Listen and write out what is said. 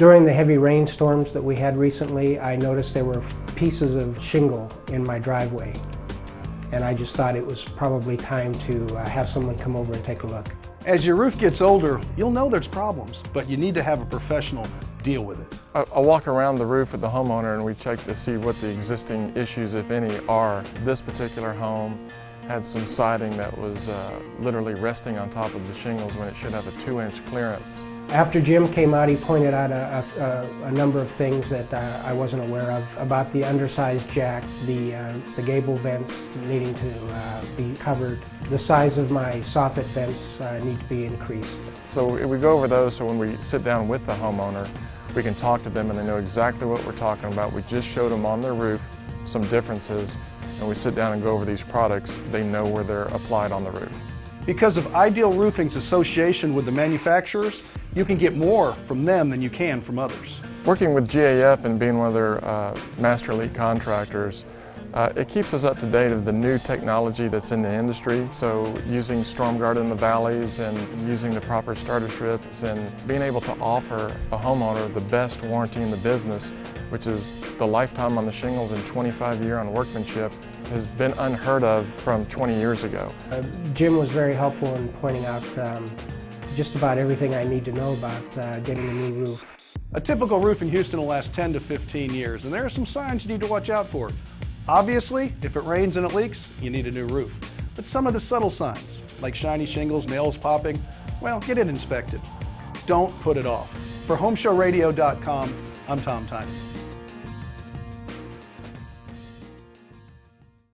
During the heavy rainstorms that we had recently, I noticed there were pieces of shingle in my driveway. And I just thought it was probably time to have someone come over and take a look. As your roof gets older, you'll know there's problems, but you need to have a professional deal with it. I walk around the roof with the homeowner and we check to see what the existing issues, if any, are. This particular home had some siding that was literally resting on top of the shingles when it should have a 2-inch clearance. After Jim came out, he pointed out a number of things that I wasn't aware of about the undersized jack, the gable vents needing to be covered. The size of my soffit vents need to be increased. So we go over those so when we sit down with the homeowner, we can talk to them and they know exactly what we're talking about. We just showed them on their roof some differences, and we sit down and go over these products. They know where they're applied on the roof. Because of Ideal Roofing's association with the manufacturers, you can get more from them than you can from others. Working with GAF and being one of their master elite contractors, it keeps us up to date of the new technology that's in the industry. So using storm guard in the valleys and using the proper starter strips and being able to offer a homeowner the best warranty in the business, which is the lifetime on the shingles and 25-year on workmanship, has been unheard of from 20 years ago. Jim was very helpful in pointing out just about everything I need to know about getting a new roof. A typical roof in Houston will last 10 to 15 years, and there are some signs you need to watch out for. Obviously, if it rains and it leaks, you need a new roof. But some of the subtle signs, like shiny shingles, nails popping, well, get it inspected. Don't put it off. For HomeShowRadio.com, I'm Tom Tynan.